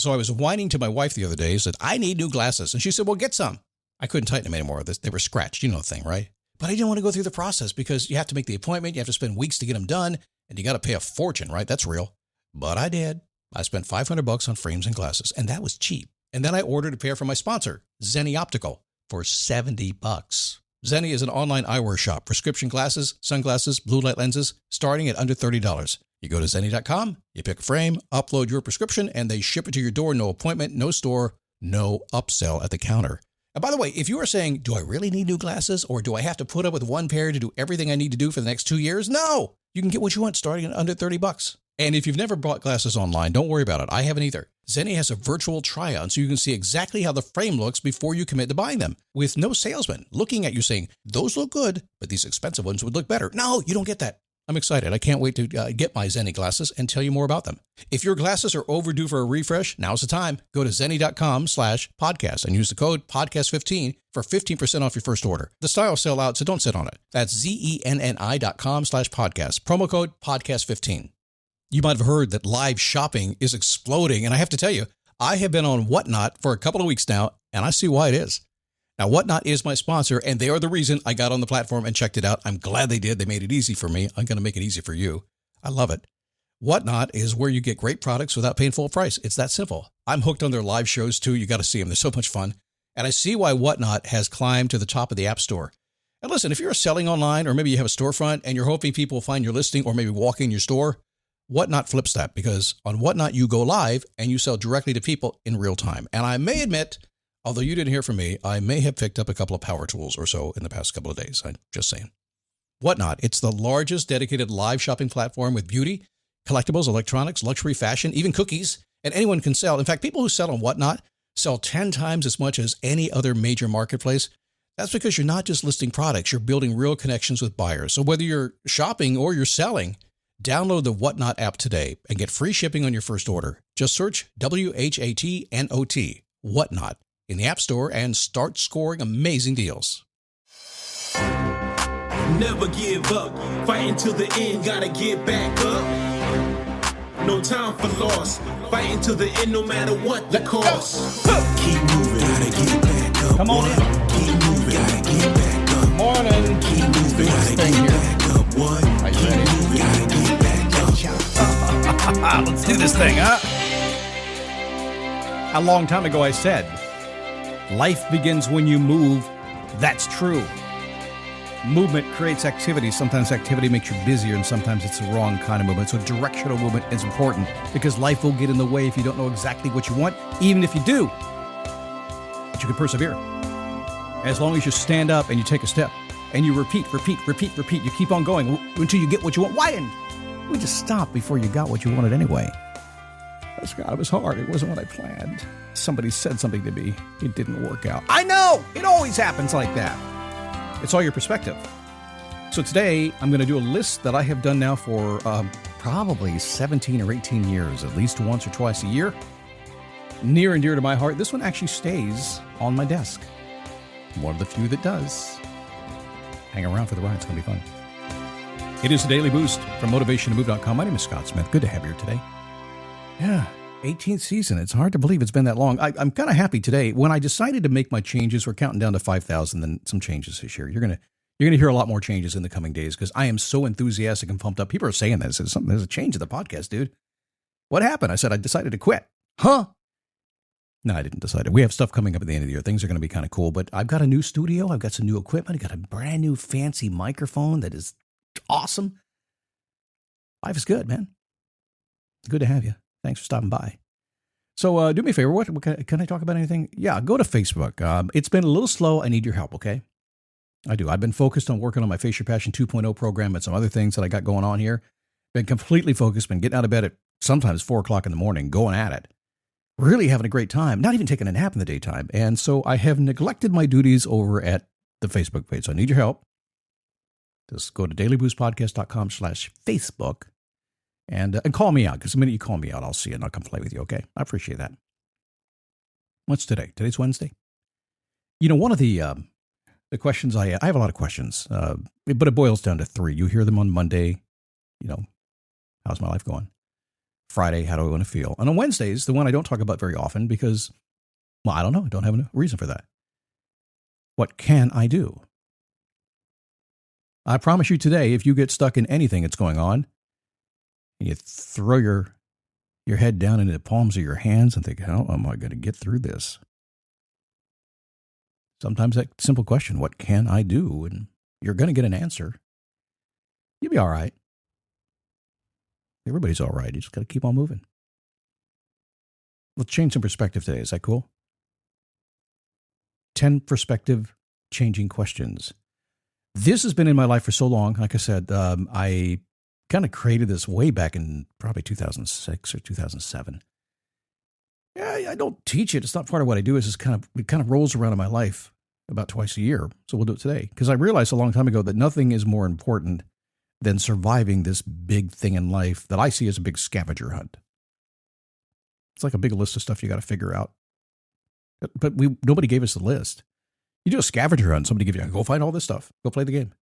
So I was whining to my wife the other day, said, I need new glasses. And she said, well, get some. I couldn't tighten them anymore. They were scratched. You know the thing, right? But I didn't want to go through the process because you have to make the appointment. You have to spend weeks to get them done. And you got to pay a fortune, right? That's real. But I did. I spent $500 on frames and glasses, and that was cheap. And then I ordered a pair from my sponsor, Zenni Optical, for $70. Zenni is an online eyewear shop. Prescription glasses, sunglasses, blue light lenses, starting at under $30. You go to Zenni.com, you pick a frame, upload your prescription, and they ship it to your door. No appointment, no store, no upsell at the counter. And by the way, if you are saying, do I really need new glasses, or do I have to put up with one pair to do everything I need to do for the next 2 years? No! You can get what you want starting at under $30. And if you've never bought glasses online, don't worry about it. I haven't either. Zenni has a virtual try-on so you can see exactly how the frame looks before you commit to buying them, with no salesman looking at you saying, those look good, but these expensive ones would look better. No, you don't get that. I'm excited. I can't wait to get my Zenni glasses and tell you more about them. If your glasses are overdue for a refresh, now's the time. Go to Zenni.com/podcast and use the code podcast15 for 15% off your first order. The styles sell out, so don't sit on it. That's Zenni.com/podcast. Promo code podcast15. You might have heard that live shopping is exploding, and I have to tell you, I have been on Whatnot for a couple of weeks now, and I see why it is. Now, Whatnot is my sponsor, and they are the reason I got on the platform and checked it out. I'm glad they did. They made it easy for me. I'm going to make it easy for you. I love it. Whatnot is where you get great products without paying full price. It's that simple. I'm hooked on their live shows, too. You got to see them. They're so much fun. And I see why Whatnot has climbed to the top of the App Store. And listen, if you're selling online, or maybe you have a storefront and you're hoping people will find your listing or maybe walk in your store, Whatnot flips that, because on Whatnot, you go live and you sell directly to people in real time. And I may admit, although you didn't hear from me, I may have picked up a couple of power tools or so in the past couple of days. I'm just saying. Whatnot, it's the largest dedicated live shopping platform with beauty, collectibles, electronics, luxury, fashion, even cookies, and anyone can sell. In fact, people who sell on Whatnot sell 10 times as much as any other major marketplace. That's because you're not just listing products, you're building real connections with buyers. So whether you're shopping or you're selling, download the Whatnot app today and get free shipping on your first order. Just search WHATNOT, Whatnot, in the App Store and start scoring amazing deals. Never give up, fighting till the end, gotta get back up. No time for loss, fighting till the end no matter what the cost. Keep moving, gotta get back up. Come on in. Keep moving, gotta get back up. Morning. Keep moving, gotta get back up. What? Are you ready? Keep moving, gotta get back up. Let's do this thing, huh? A long time ago I said, life begins when you move. That's true. Movement creates activity. Sometimes activity makes you busier, and sometimes it's the wrong kind of movement. So directional movement is important because life will get in the way if you don't know exactly what you want, even if you do. But you can persevere. As long as you stand up and you take a step and you repeat. You keep on going until you get what you want. Why didn't we just stop before you got what you wanted anyway? God, it was hard. It wasn't what I planned. Somebody said something to me. It didn't work out. I know! It always happens like that. It's all your perspective. So today, I'm going to do a list that I have done now for probably 17 or 18 years, at least once or twice a year. Near and dear to my heart, this one actually stays on my desk. One of the few that does. Hang around for the ride. It's going to be fun. It is a daily boost from motivationtomove.com. My name is Scott Smith. Good to have you here today. Yeah, 18th season. It's hard to believe it's been that long. I'm kind of happy today. When I decided to make my changes, we're counting down to 5,000 and some changes this year. You're gonna hear a lot more changes in the coming days because I am so enthusiastic and pumped up. People are saying this. There's a change in the podcast, dude. What happened? I said I decided to quit. Huh? No, I didn't decide it. We have stuff coming up at the end of the year. Things are going to be kind of cool, but I've got a new studio. I've got some new equipment. I got a brand new fancy microphone that is awesome. Life is good, man. Good to have you. Thanks for stopping by. So do me a favor. What can I talk about anything? Yeah, go to Facebook. It's been a little slow. I need your help, okay? I do. I've been focused on working on my Face Your Passion 2.0 program and some other things that I got going on here. Been completely focused. Been getting out of bed at sometimes 4 o'clock in the morning, going at it. Really having a great time. Not even taking a nap in the daytime. And so I have neglected my duties over at the Facebook page. So I need your help. Just go to dailyboostpodcast.com/Facebook. And call me out, because the minute you call me out, I'll see it and I'll come play with you, okay? I appreciate that. What's today? Today's Wednesday. You know, one of the questions I have a lot of questions, but it boils down to 3. You hear them on Monday. You know, how's my life going? Friday, how do I want to feel? And on Wednesdays, the one I don't talk about very often because, well, I don't know. I don't have a reason for that. What can I do? I promise you today, if you get stuck in anything that's going on, and you throw your head down into the palms of your hands and think, how am I going to get through this? Sometimes that simple question, what can I do? And you're going to get an answer. You'll be all right. Everybody's all right. You just got to keep on moving. Let's change some perspective today. Is that cool? 10 perspective changing questions. This has been in my life for so long. Like I said, I kind of created this way back in probably 2006 or 2007. Yeah, I don't teach it. It's not part of what I do. It's just it kind of rolls around in my life about twice a year. So we'll do it today. Because I realized a long time ago that nothing is more important than surviving this big thing in life that I see as a big scavenger hunt. It's like a big list of stuff you got to figure out. But nobody gave us the list. You do a scavenger hunt, somebody gives you, go find all this stuff. Go play the game.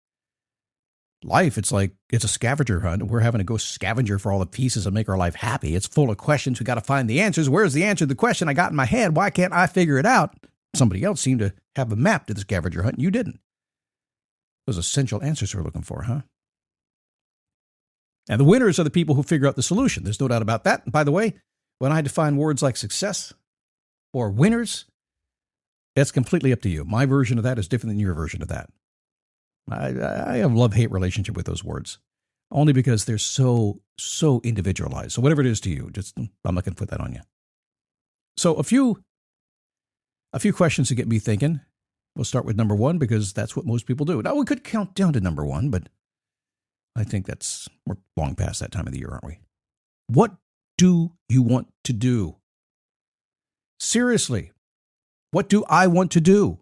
Life, it's like, it's a scavenger hunt. We're having to go scavenger for all the pieces that make our life happy. It's full of questions. We got to find the answers. Where's the answer to the question I got in my head? Why can't I figure it out? Somebody else seemed to have a map to the scavenger hunt, and you didn't. Those essential answers we're looking for, huh? And the winners are the people who figure out the solution. There's no doubt about that. And by the way, when I define words like success or winners, that's completely up to you. My version of that is different than your version of that. I have a love-hate relationship with those words, only because they're so individualized. So whatever it is to you, I'm not going to put that on you. So a few questions to get me thinking. We'll start with number one because that's what most people do. Now, we could count down to number one, but I think we're long past that time of the year, aren't we? What do you want to do? Seriously, what do I want to do?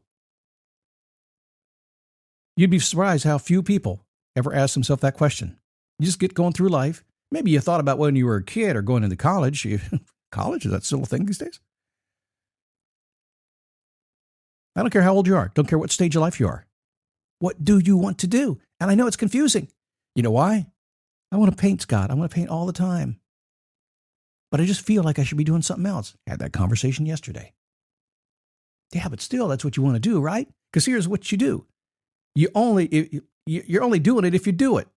You'd be surprised how few people ever ask themselves that question. You just get going through life. Maybe you thought about when you were a kid or going into college. College, is that still a thing these days? I don't care how old you are. Don't care what stage of life you are. What do you want to do? And I know it's confusing. You know why? I want to paint, Scott. I want to paint all the time. But I just feel like I should be doing something else. I had that conversation yesterday. Yeah, but still, that's what you want to do, right? Because here's what you do. You're only doing it if you do it.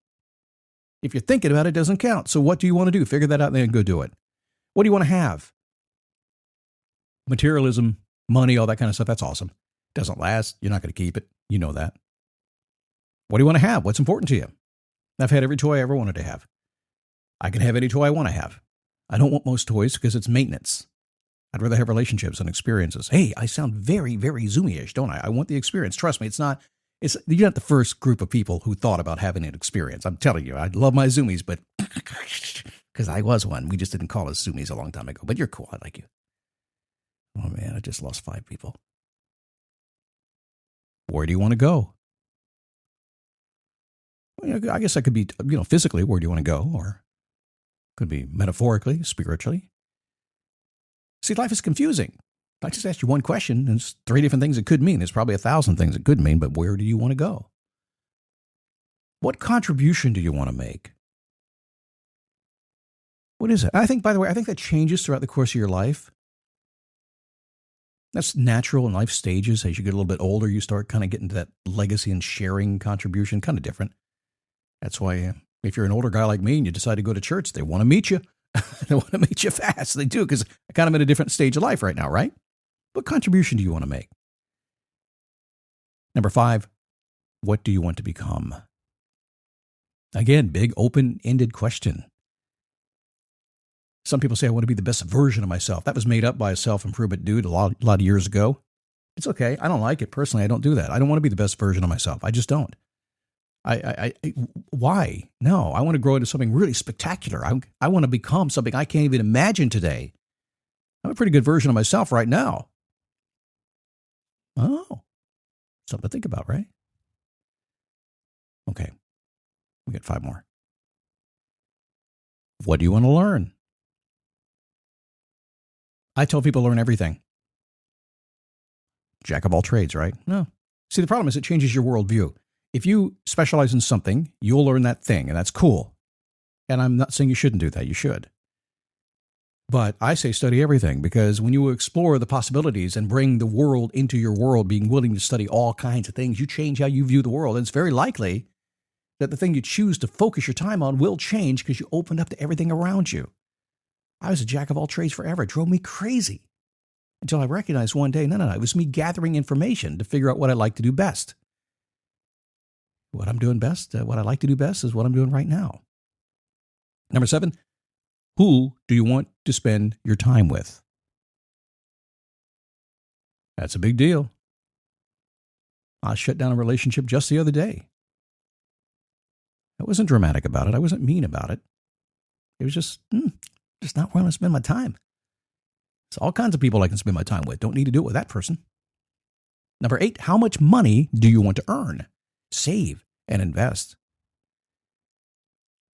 If you're thinking about it, it doesn't count. So what do you want to do? Figure that out and then go do it. What do you want to have? Materialism, money, all that kind of stuff, that's awesome. Doesn't last. You're not going to keep it. You know that. What do you want to have? What's important to you? I've had every toy I ever wanted to have. I can have any toy I want to have. I don't want most toys because it's maintenance. I'd rather have relationships and experiences. Hey, I sound very, very Zoomy-ish, don't I? I want the experience. Trust me, you're not the first group of people who thought about having an experience. I'm telling you, I love my Zoomies, but because I was one. We just didn't call us Zoomies a long time ago. But you're cool. I like you. Oh, man, I just lost 5 people. Where do you want to go? Well, I guess that could be, physically, where do you want to go? Or could be metaphorically, spiritually. See, life is confusing. I just asked you one question, and there's 3 different things it could mean. There's probably 1,000 things it could mean, but where do you want to go? What contribution do you want to make? What is it? By the way, I think that changes throughout the course of your life. That's natural in life stages. As you get a little bit older, you start kind of getting to that legacy and sharing contribution, kind of different. That's why if you're an older guy like me and you decide to go to church, they want to meet you. They want to meet you fast. They do, because I'm kind of in a different stage of life right now, right? What contribution do you want to make? Number 5, what do you want to become? Again, big open-ended question. Some people say, I want to be the best version of myself. That was made up by a self-improvement dude a lot of years ago. It's okay. I don't like it. Personally, I don't do that. I don't want to be the best version of myself. I just don't. Why? No, I want to grow into something really spectacular. I want to become something I can't even imagine today. I'm a pretty good version of myself right now. Oh, something to think about, right? Okay, we got 5 more. What do you want to learn? I tell people learn everything. Jack of all trades, right? No. See, the problem is it changes your worldview. If you specialize in something, you'll learn that thing, and that's cool. And I'm not saying you shouldn't do that. You should. But I say study everything, because when you explore the possibilities and bring the world into your world, being willing to study all kinds of things, you change how you view the world. And it's very likely that the thing you choose to focus your time on will change because you opened up to everything around you. I was a jack of all trades forever. It drove me crazy until I recognized one day, no, it was me gathering information to figure out what I like to do best. What I'm doing best, what I like to do best is what I'm doing right now. Number 7, who do you want to spend your time with? That's a big deal. I shut down a relationship just the other day. I wasn't dramatic about it. I wasn't mean about it. It was just not where I want to spend my time. There's all kinds of people I can spend my time with. Don't need to do it with that person. Number 8, how much money do you want to earn, save, and invest?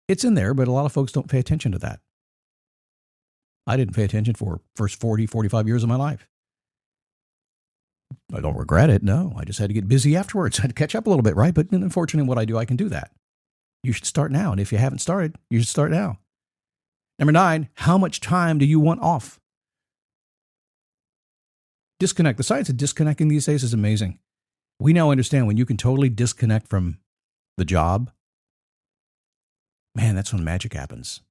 It's in there, but a lot of folks don't pay attention to that. I didn't pay attention for the first 40, 45 years of my life. I don't regret it, no. I just had to get busy afterwards. I had to catch up a little bit, right? But unfortunately, what I do, I can do that. You should start now. And if you haven't started, you should start now. Number 9, how much time do you want off? Disconnect. The science of disconnecting these days is amazing. We now understand when you can totally disconnect from the job, man, that's when magic happens.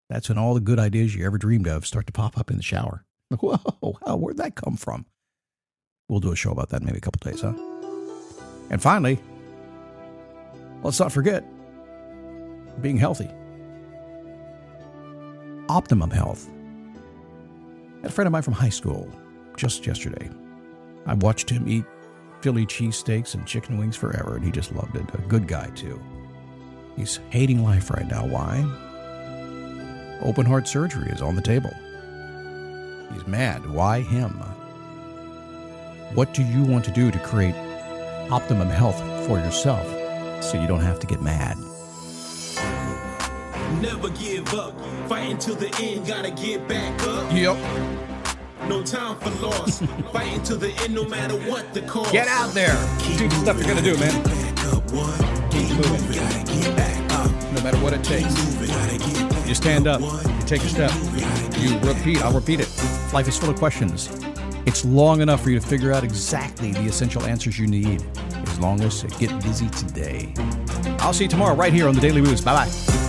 That's when all the good ideas you ever dreamed of start to pop up in the shower. Whoa, where'd that come from? We'll do a show about that in maybe a couple days, huh? And finally, let's not forget being healthy. Optimum health. I had a friend of mine from high school just yesterday. I watched him eat Philly cheesesteaks and chicken wings forever, and he just loved it. A good guy, too. He's hating life right now. Why? Open heart surgery is on the table. He's mad. Why him? What do you want to do to create optimum health for yourself so you don't have to get mad? Never give up. Fight until the end. Gotta get back up. Yep. No time for loss. Fight until the end, no matter what the cost. Get out there. Do the stuff you're going to do, man. Keep moving. No matter what it takes. You stand up. You take a step. You repeat. I'll repeat it. Life is full of questions. It's long enough for you to figure out exactly the essential answers you need, as long as you get busy today. I'll see you tomorrow right here on the Daily Boost. Bye-bye.